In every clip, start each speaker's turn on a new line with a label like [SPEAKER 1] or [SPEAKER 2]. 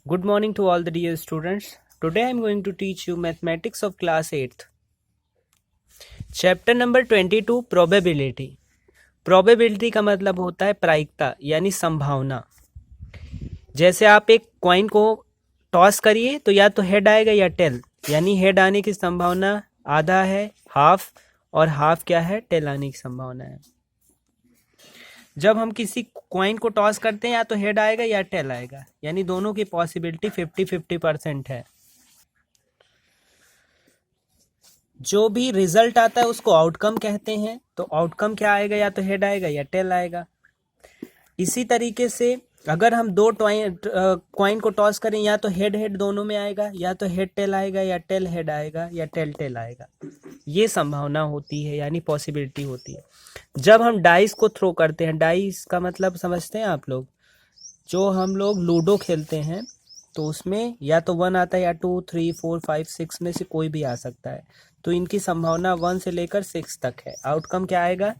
[SPEAKER 1] Good morning to all the dear students. Today I am going to teach you mathematics of class 8th. Chapter number 22 probability. Probability का मतलब होता है प्रायिकता यानी संभावना। जैसे आप एक कॉइन को टॉस करिए तो या तो हेड आएगा या टेल, यानी हेड आने की संभावना आधा है हाफ, और हाफ क्या है, टेल आने की संभावना है। जब हम किसी कॉइन को टॉस करते हैं या तो हेड आएगा या टेल आएगा, यानी दोनों की पॉसिबिलिटी 50-50% है। जो भी रिजल्ट आता है उसको आउटकम कहते हैं। तो आउटकम क्या आएगा, या तो हेड आएगा या टेल आएगा। इसी तरीके से अगर हम दो कॉइन को टॉस करें, या तो हेड हेड दोनों में आएगा, या तो हेड टेल आएगा, या टेल हेड आएगा, या टेल टेल आएगा। ये संभावना होती है, यानी पॉसिबिलिटी होती है। जब हम डाइस को थ्रो करते हैं, डाइस का मतलब समझते हैं आप लोग, जो हम लोग लूडो खेलते हैं तो उसमें या तो 1 आता है या 2, 3, 4, 5, 6 में से कोई भी आ सकता है। तो इनकी संभावना 1 से लेकर 6 तक है। आउटकम क्या आएगा,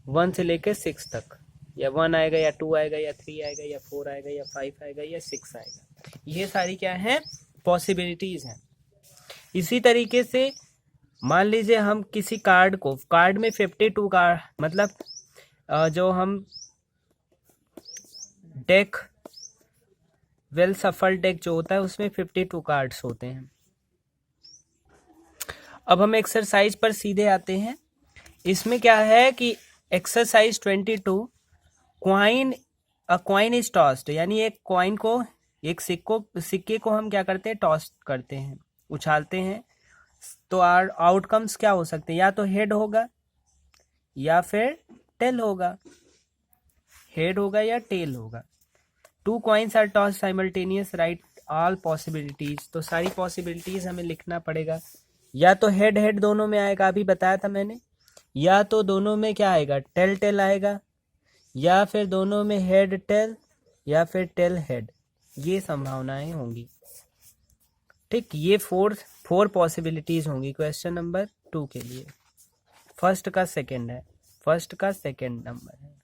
[SPEAKER 1] 1 से लेकर 6 तक, या 1 आएगा, या 2 आएगा, या 3 आएगा, या 4 आएगा, या 5 आएगा, या 6 आएगा। ये सारी क्या है, पॉसिबिलिटीज हैं। इसी तरीके से मान लीजिए हम किसी कार्ड में 52 कार्ड, मतलब जो हम डेक वेल सफल डेक जो होता है उसमें 52 कार्ड्स होते हैं। अब हम एक्सरसाइज पर सीधे आते हैं। इसमें क्या है कि एक्सरसाइज 22 कॉइन इज टॉस्ड, यानी एक कॉइन को, एक सिक्के को हम क्या करते हैं, टॉस करते हैं, उछालते हैं। तो आउटकम्स क्या हो सकते हैं, या तो हेड होगा या फिर टेल होगा, हेड होगा या टेल होगा। 2 coins are tossed simultaneous, write all possibilities। तो सारी पॉसिबिलिटीज हमें लिखना पड़ेगा। या तो हेड हेड दोनों में आएगा, अभी बताया था मैंने, या तो दोनों में क्या आएगा, टेल टेल आएगा, या फिर दोनों में हेड टेल, या फिर टेल हेड। ये संभावनाएं होंगी। ठीक, ये फोर पॉसिबिलिटीज होंगी क्वेश्चन नंबर 2 के लिए। फर्स्ट का सेकंड है, फर्स्ट का सेकंड नंबर है।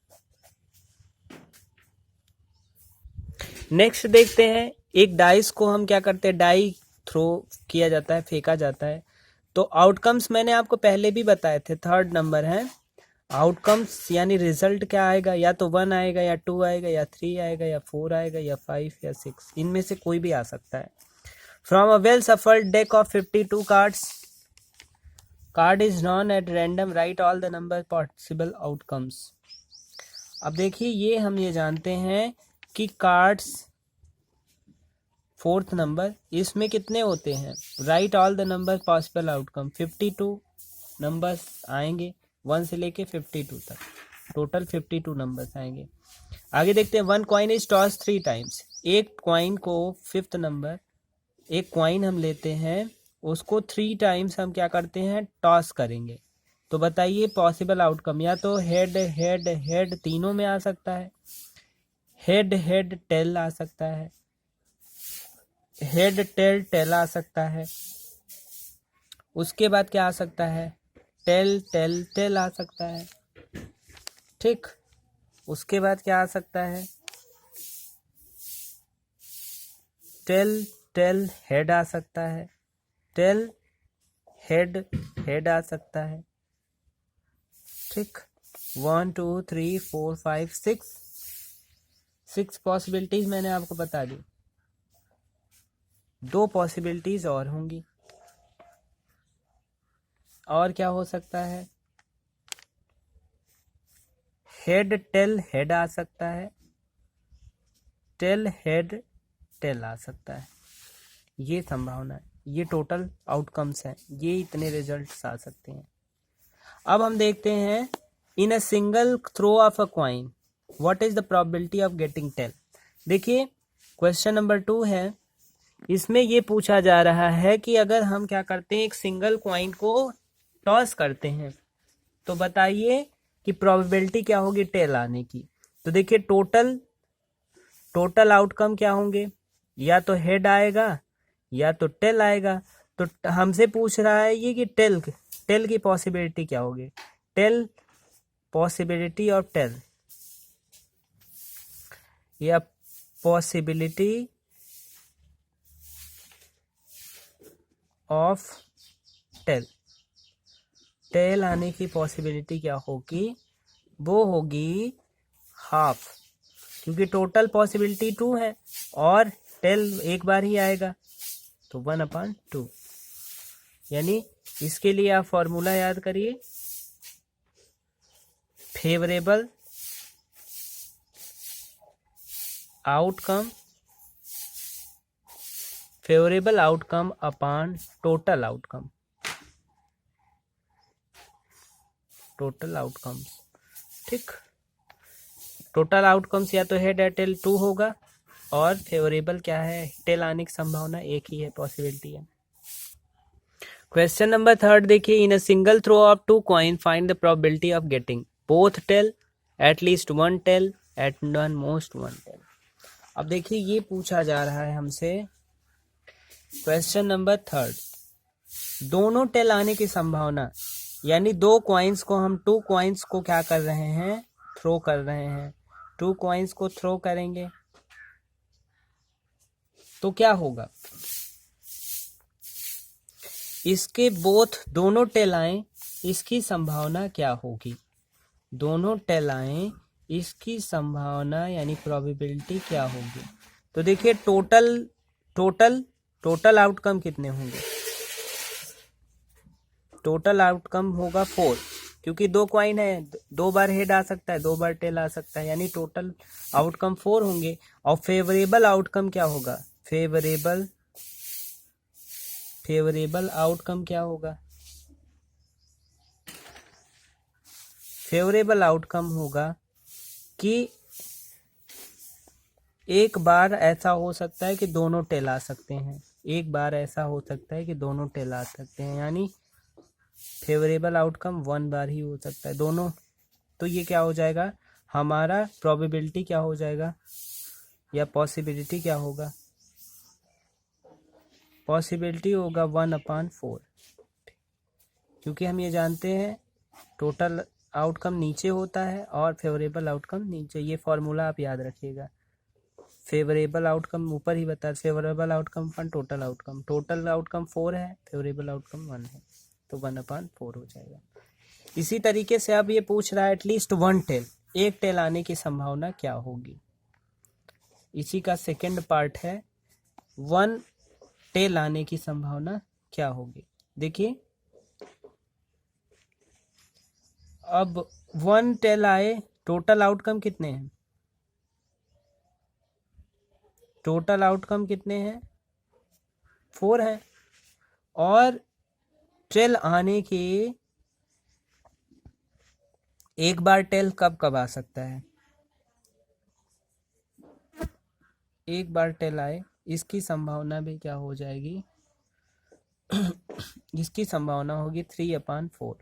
[SPEAKER 1] नेक्स्ट देखते हैं, एक डाइस को हम क्या करते हैं, डाई थ्रो किया जाता है, फेंका जाता है। तो आउटकम्स मैंने आपको पहले भी बताए थे, थर्ड नंबर है। आउटकम्स यानी रिजल्ट क्या आएगा, या तो 1 आएगा, या 2 आएगा, या 3 आएगा, या 4 आएगा, या 5, या 6, इनमें से कोई भी आ सकता है। From a well shuffled deck of 52 cards, card is drawn at random, right all the number possible outcomes. अब देखिए, ये जानते हैं कि कार्ड्स फोर्थ नंबर, इसमें कितने होते हैं, right all the number possible outcome. 52 numbers आएंगे 1 से लेके 52 तक, टोटल 52 नंबर्स आएंगे। आगे देखते हैं, 1 कॉइन इज टॉस 3 टाइम्स। एक कॉइन को, फिफ्थ नंबर, एक कॉइन हम लेते हैं, उसको 3 टाइम्स हम क्या करते हैं, टॉस करेंगे। तो बताइए पॉसिबल आउटकम, या तो हेड हेड हेड तीनों में आ सकता है, हेड हेड टेल आ सकता है, हेड टेल टेल आ सकता है, उसके बाद क्या आ सकता है, टेल टेल टेल आ सकता है। ठीक, उसके बाद क्या आ सकता है, टेल टेल हेड आ सकता है, टेल हेड हेड आ सकता है। ठीक, 1 2 3 4 5 6 पॉसिबिलिटीज मैंने आपको बता दी। 2 पॉसिबिलिटीज और होंगी। और क्या हो सकता है, हेड टेल हेड आ सकता है, टेल हेड टेल आ सकता है। ये संभावना है, ये टोटल आउटकम्स हैं, ये इतने रिजल्ट्स आ सकते हैं। अब हम देखते हैं, in a single throw of a coin what is the probability of getting tail. देखिए क्वेश्चन नंबर 2 है, इसमें ये पूछा जा रहा है कि अगर हम क्या करते हैं, एक सिंगल कॉइन को टॉस करते हैं, तो बताइए कि प्रोबेबिलिटी क्या होगी टेल आने की। तो देखिए टोटल आउटकम क्या होंगे, या तो हेड आएगा या तो टेल आएगा। तो हमसे पूछ रहा है ये कि टेल की पॉसिबिलिटी क्या होगी, टेल पॉसिबिलिटी ऑफ टेल, या पॉसिबिलिटी ऑफ टेल, टेल आने की पॉसिबिलिटी क्या होगी, वो होगी हाफ, क्योंकि टोटल पॉसिबिलिटी 2 है और टेल एक बार ही आएगा, तो 1/2। यानी इसके लिए आप फॉर्मूला याद करिए, favourable outcome, favourable outcome upon total outcome, total outcome. ठीक, टोटल आउटकम्स या तो हेड या टेल 2 होगा और फेवरेबल क्या है, टेल आने की संभावना एक ही है, पॉसिबिलिटी है। क्वेश्चन नंबर 3 देखिए, in a single throw of 2 coin find the probability of getting both tail, at least 1 tail, at non most 1 tail. अब देखिए ये पूछा जा रहा है हमसे क्वेश्चन नंबर 3, दोनों टेल आने की संभावना, यानी 2 कॉइन्स को हम 2 कॉइन्स को क्या कर रहे हैं, थ्रो कर रहे हैं, 2 कॉइन्स को थ्रो करेंगे तो क्या होगा, इसके बोथ दोनों टेल आए, इसकी संभावना क्या होगी, दोनों टेल आए इसकी संभावना यानी प्रोबेबिलिटी क्या होगी। तो देखिए टोटल आउटकम कितने होंगे, टोटल आउटकम होगा 4, क्योंकि 2 कॉइन है, 2 बार हेड आ सकता है, 2 बार टेल आ सकता है, यानी टोटल आउटकम 4 होंगे। और फेवरेबल आउटकम क्या होगा, फेवरेबल आउटकम क्या होगा, फेवरेबल आउटकम होगा कि एक बार ऐसा हो सकता है कि दोनों टेल आ सकते हैं, एक बार ऐसा हो सकता है कि दोनों टेल आ सकते हैं, यानी फेवरेबल आउटकम 1 बार ही हो सकता है दोनों। तो ये क्या हो जाएगा, हमारा प्रोबेबिलिटी क्या हो जाएगा या पॉसिबिलिटी क्या होगा, पॉसिबिलिटी होगा 1/4, क्योंकि हम ये जानते हैं टोटल आउटकम नीचे होता है और फेवरेबल आउटकम नीचे, ये फॉर्मूला आप याद रखिएगा। फेवरेबल आउटकम ऊपर ही बता, favourable outcome upon total outcome, total outcome 4 है, फेवरेबल आउटकम 1 है, तो 1/4 हो जाएगा। इसी तरीके से अब ये पूछ रहा है एटलीस्ट 1 टेल, एक टेल आने की संभावना क्या होगी, इसी का सेकंड पार्ट है 1 टेल आने की संभावना क्या होगी। देखिए अब 1 टेल आए, टोटल आउटकम कितने हैं, टोटल आउटकम कितने हैं 4 है, और टेल आने के एक बार टेल कब कब आ सकता है, एक बार टेल आए, इसकी संभावना भी क्या हो जाएगी इसकी संभावना होगी 3/4।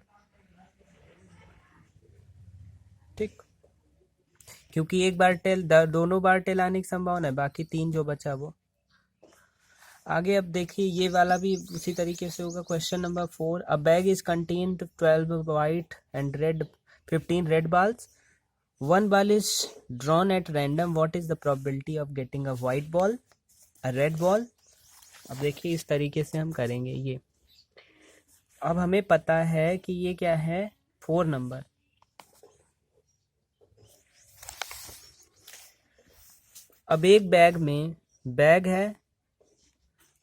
[SPEAKER 1] ठीक, क्योंकि एक बार टेल, दोनों बार टेल आने की संभावना है, बाकी 3 जो बचा वो आगे। अब देखिए ये वाला भी उसी तरीके से होगा। Question number 4, a bag is contained 12 white and red 15 red balls, 1 ball is drawn at random, what is the probability of getting a white ball, a red ball। अब देखिए इस तरीके से हम करेंगे ये। अब हमें पता है कि ये क्या है 4 नंबर, अब एक बैग है,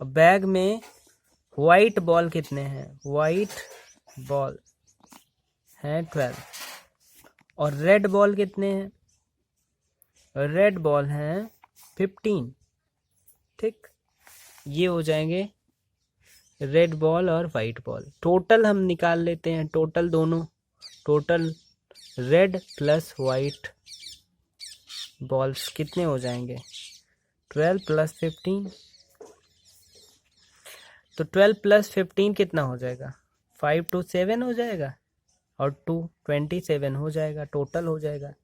[SPEAKER 1] बैग में वाइट बॉल कितने हैं, वाइट बॉल हैं 12 और रेड बॉल कितने हैं, रेड बॉल हैं 15। ठीक, ये हो जाएंगे रेड बॉल और वाइट बॉल। टोटल हम निकाल लेते हैं, टोटल दोनों, total red plus white balls कितने हो जाएंगे 12 + 15, तो 12 + 15 कितना हो जाएगा 5 to 7 हो जाएगा और 2 27 हो जाएगा, टोटल हो जाएगा।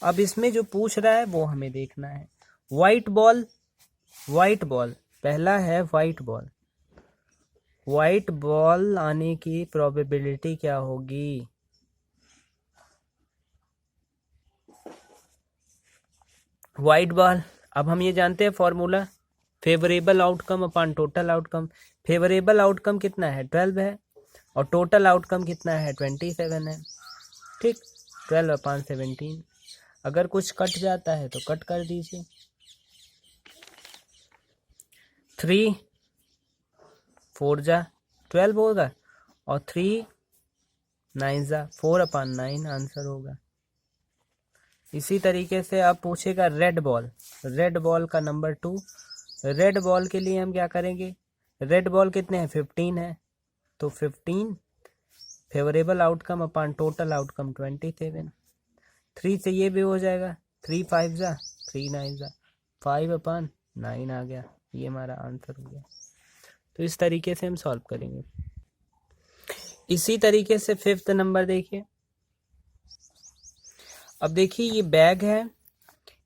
[SPEAKER 1] अब इसमें जो पूछ रहा है वो हमें देखना है। वाइट बॉल पहला है वाइट बॉल आने की प्रोबेबिलिटी क्या होगी, वाइट बॉल। अब हम ये जानते हैं formula, favourable outcome upon total outcome. Favourable outcome कितना है 12 है और टोटल आउटकम कितना है 27 है। ठीक, 12/17। अगर कुछ कट जाता है तो कट कर दीजिए। 3 4 जा 12 होगा और 3 9 जा 4/9 आंसर होगा। इसी तरीके से अब पूछेगा रेड बॉल। रेड बॉल का नंबर 2। रेड बॉल के लिए हम क्या करेंगे, रेड बॉल कितने हैं 15 है, तो 15 favourable outcome upon total outcome 27। 3 से ये भी हो जाएगा, 3 5 जा 3 9 जा 5/9 आ गया। ये हमारा आंसर हो गया। तो इस तरीके से हम सॉल्व करेंगे। इसी तरीके से 5th नंबर देखिए। अब देखिए ये बैग है,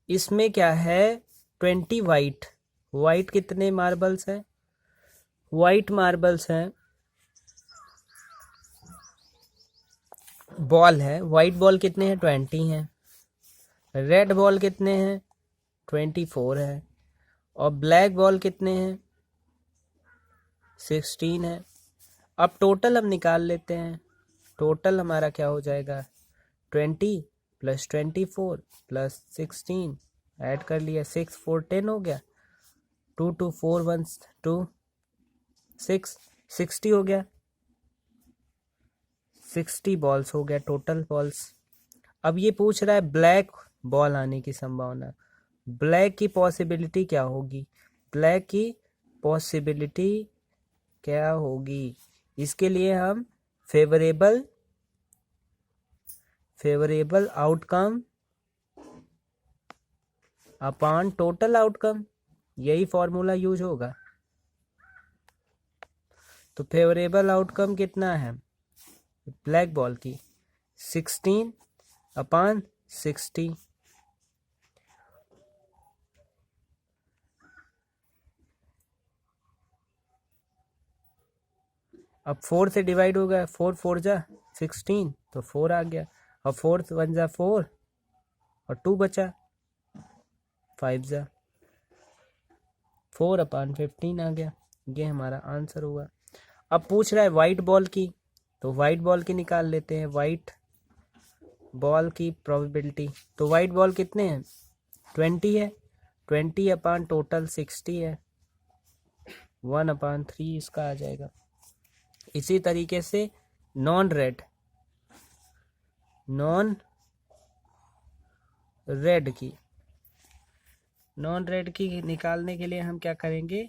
[SPEAKER 1] इसमें क्या है 20 वाइट। वाइट कितने मार्बल्स हैं, वाइट मार्बल्स हैं, बॉल है। वाइट बॉल कितने हैं 20 हैं। रेड बॉल कितने हैं 24 है और ब्लैक बॉल कितने हैं 16 है। अब टोटल हम निकाल लेते हैं। टोटल हमारा क्या हो जाएगा 20 + 24 + 16 ऐड कर लिया, 6 4 10 हो गया। 2 2 4 1 2 6 60 हो गया। 60 बॉल्स हो गया टोटल बॉल्स। अब ये पूछ रहा है ब्लैक बॉल आने की संभावना। ब्लैक की पॉसिबिलिटी क्या होगी, ब्लैक की पॉसिबिलिटी क्या होगी। इसके लिए हम favourable outcome upon total outcome, यही फॉर्मूला यूज होगा। तो फेवरेबल आउटकम कितना है ब्लैक बॉल की 16/60। अब 4 से डिवाइड हो गया, 4 4 जा 16 तो 4 आ गया और 4 1 जा 4 और 2 बचा 5 जा 4/15 आ गया। ये हमारा आंसर हुआ। अब पूछ रहा है वाइट बॉल की, तो वाइट बॉल की निकाल लेते हैं। वाइट बॉल की प्रोबेबिलिटी, तो वाइट बॉल कितने हैं 20 है, 20 टोटल 60 है, 1/3 इसका आ जाएगा। इसी तरीके से नॉन रेड की निकालने के लिए हम क्या करेंगे,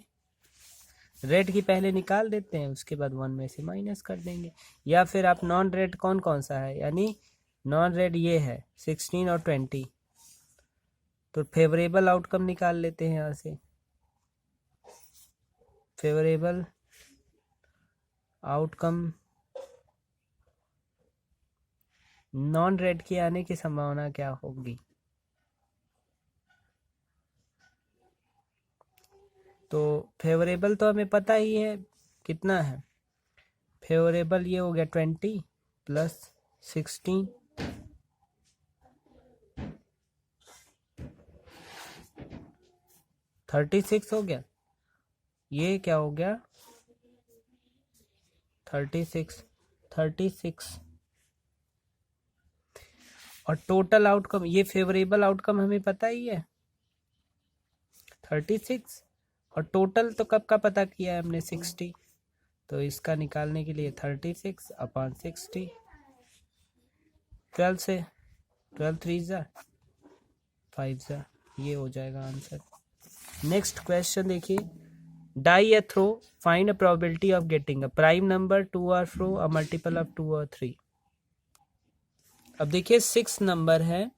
[SPEAKER 1] रेड की पहले निकाल देते हैं, उसके बाद 1 में से माइनस कर देंगे। या फिर आप नॉन रेड कौन कौन सा है, यानी नॉन रेड ये है 16 और 20, तो फेवरेबल आउटकम निकाल लेते हैं यहाँ से। फेवरेबल आउटकम नॉन रेड के आने की संभावना क्या होगी, तो फेवरेबल तो हमें पता ही है कितना है। फेवरेबल ये हो गया 20 + 16 36 हो गया। ये क्या हो गया 36 और टोटल आउटकम, ये फेवरेबल आउटकम हमें पता ही है 36 और टोटल तो कब का पता किया है हमने 60, तो इसका निकालने के लिए 36/60 12 से 12 3 जा 5 जा, ये हो जाएगा आंसर। नेक्स्ट क्वेश्चन देखिए, डाई या throw, find a probability of getting a prime number 2 और फ्रो अ मल्टीपल ऑफ 2 और 3। अब देखिए 6 नंबर है,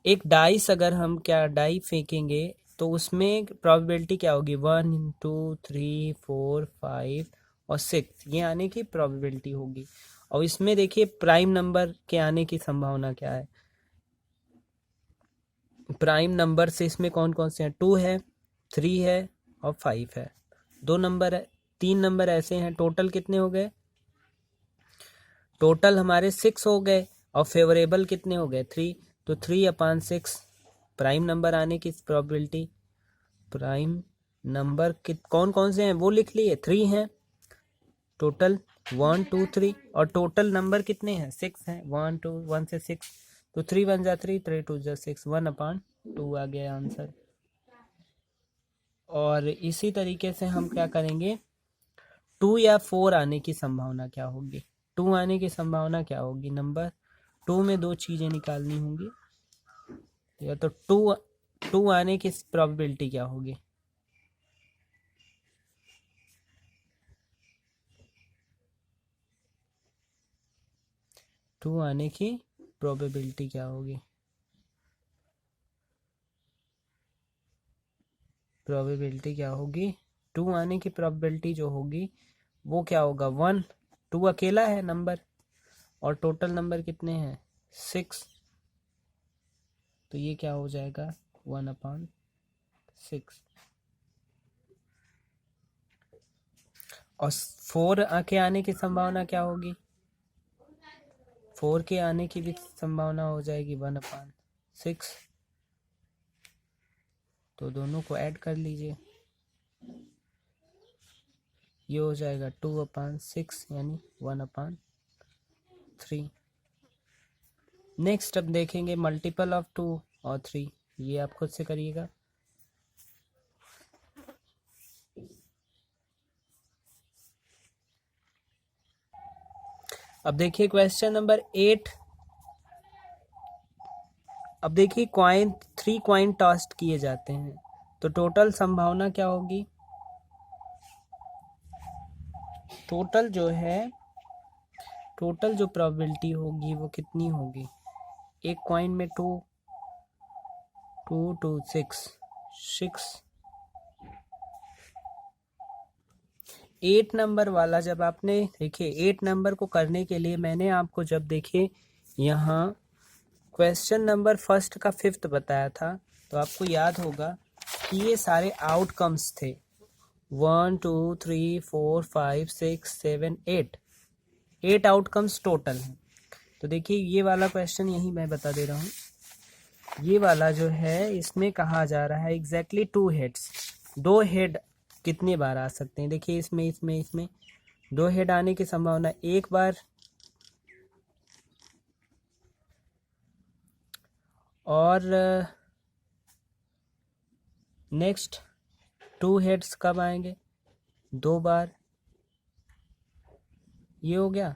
[SPEAKER 1] एक डाइस अगर हम क्या डाई फेंकेंगे तो उसमें प्रोबेबिलिटी क्या होगी 1 2 3 4 5 और 6, ये आने की प्रोबेबिलिटी होगी। और इसमें देखिए प्राइम नंबर के आने की संभावना क्या है, प्राइम नंबर से इसमें कौन कौन से हैं 2 है 3 है और 5 है, 2 नंबर है, 3 नंबर ऐसे हैं। टोटल कितने हो गए, टोटल हमारे 6 हो गए और फेवरेबल कितने हो गए 3, तो 3/6 प्राइम नंबर आने की प्रोबेबिलिटी। प्राइम नंबर कौन कौन से हैं वो लिख लिए, 3 हैं टोटल, 1 2 3, और टोटल नंबर कितने हैं, 6 हैं, 1 2 1 से 6, तो 3 1 जा 3, 3 2 जा 6, 1/2 आ गया आंसर। और इसी तरीके से हम क्या करेंगे, 2 या 4 आने की संभावना क्या होगी, 2 आने की संभावना क्या होगी, नंबर 2 में 2 चीज़ें निकालनी होंगी, या तो 2 आने की प्रोबेबिलिटी क्या होगी, टू आने की प्रोबेबिलिटी क्या होगी, प्रोबेबिलिटी क्या होगी, 2 आने की प्रोबेबिलिटी जो होगी वो क्या होगा, 1, 2 अकेला है नंबर और टोटल नंबर कितने हैं 6, तो ये क्या हो जाएगा 1/6। और 4 के आने की संभावना क्या होगी, 4 के आने की भी संभावना हो जाएगी 1/6, तो दोनों को ऐड कर लीजिए, ये हो जाएगा 2/6 यानी 1/3। नेक्स्ट अब देखेंगे मल्टीपल ऑफ 2 और 3, ये आप खुद से करिएगा। अब देखिए क्वेश्चन नंबर 8। अब देखिए 3 कॉइन टॉस्ट किए जाते हैं, तो टोटल संभावना क्या होगी, टोटल जो है, टोटल जो प्रोबेबिलिटी होगी वो कितनी होगी, एक कॉइन में 2 2 2 6 8 नंबर वाला जब आपने देखिए 8 नंबर को करने के लिए मैंने आपको जब देखिए यहाँ क्वेश्चन नंबर फर्स्ट का 5th बताया था, तो आपको याद होगा कि ये सारे आउटकम्स थे 1 2 3 4 5 6 7 8 आउटकम्स टोटल हैं। तो देखिए ये वाला क्वेश्चन यही मैं बता दे रहा हूँ, ये वाला जो है इसमें कहा जा रहा है एग्जैक्टली 2 हेड्स, 2 हेड कितने बार आ सकते हैं, देखिए इसमें 2 हेड आने की संभावना एक बार, और नेक्स्ट 2 हेड्स कब आएंगे, 2 बार, ये हो गया,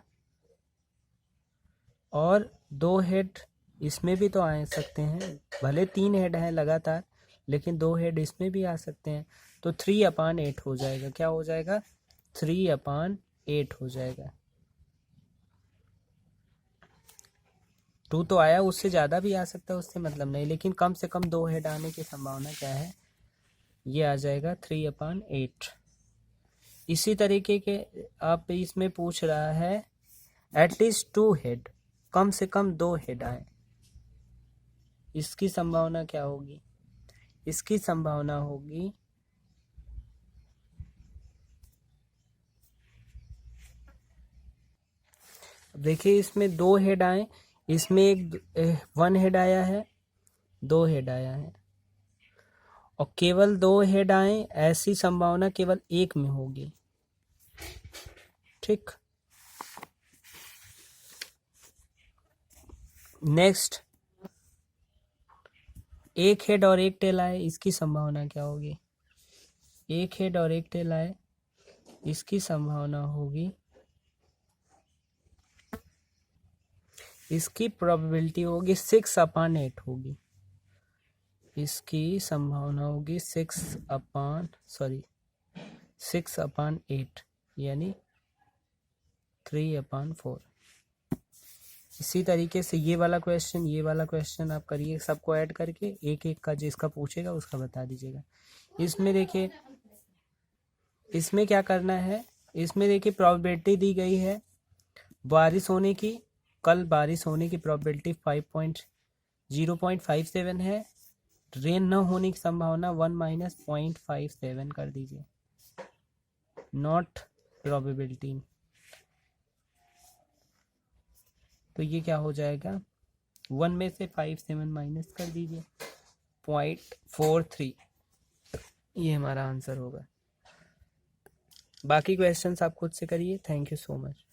[SPEAKER 1] और 2 हेड इसमें भी तो आ सकते हैं, भले 3 हेड हैं लगातार लेकिन 2 हेड इसमें भी आ सकते हैं, तो 3/8 हो जाएगा, क्या हो जाएगा 3/8 हो जाएगा। 2 तो आया, उससे ज़्यादा भी आ सकता है, उससे मतलब नहीं, लेकिन कम से कम 2 हेड आने की संभावना क्या है, ये आ जाएगा 3/8। इसी तरीके के आप इसमें पूछ रहा है एटलीस्ट 2 हेड, कम से कम 2 हेड आए, इसकी संभावना क्या होगी, इसकी संभावना होगी देखिए इसमें 2 हेड आए, इसमें एक 1 हेड आया है, 2 हेड आया है, और केवल 2 हेड आए, ऐसी संभावना केवल एक में होगी, ठीक। नेक्स्ट एक हेड और एक टेल आए, इसकी संभावना क्या होगी, एक हेड और एक टेल आए, इसकी संभावना होगी, इसकी प्रोबेबिलिटी होगी 6/8 होगी, इसकी संभावना होगी 6/8 यानी 3/4। इसी तरीके से ये वाला क्वेश्चन आप करिए, सबको ऐड करके एक एक का जिसका पूछेगा उसका बता दीजिएगा। इसमें देखिए इसमें क्या करना है, इसमें देखिए प्रोबेबिलिटी दी गई है बारिश होने की, कल बारिश होने की प्रोबेबिलिटी 0.57 है, रेन न होने की संभावना 1 - 0.57 कर दीजिए, नॉट प्रोबेबिलिटी, तो ये क्या हो जाएगा 1 में से 57 माइनस कर दीजिए 0.43, ये हमारा आंसर होगा। बाकी क्वेश्चंस आप खुद से करिए। Thank you so much.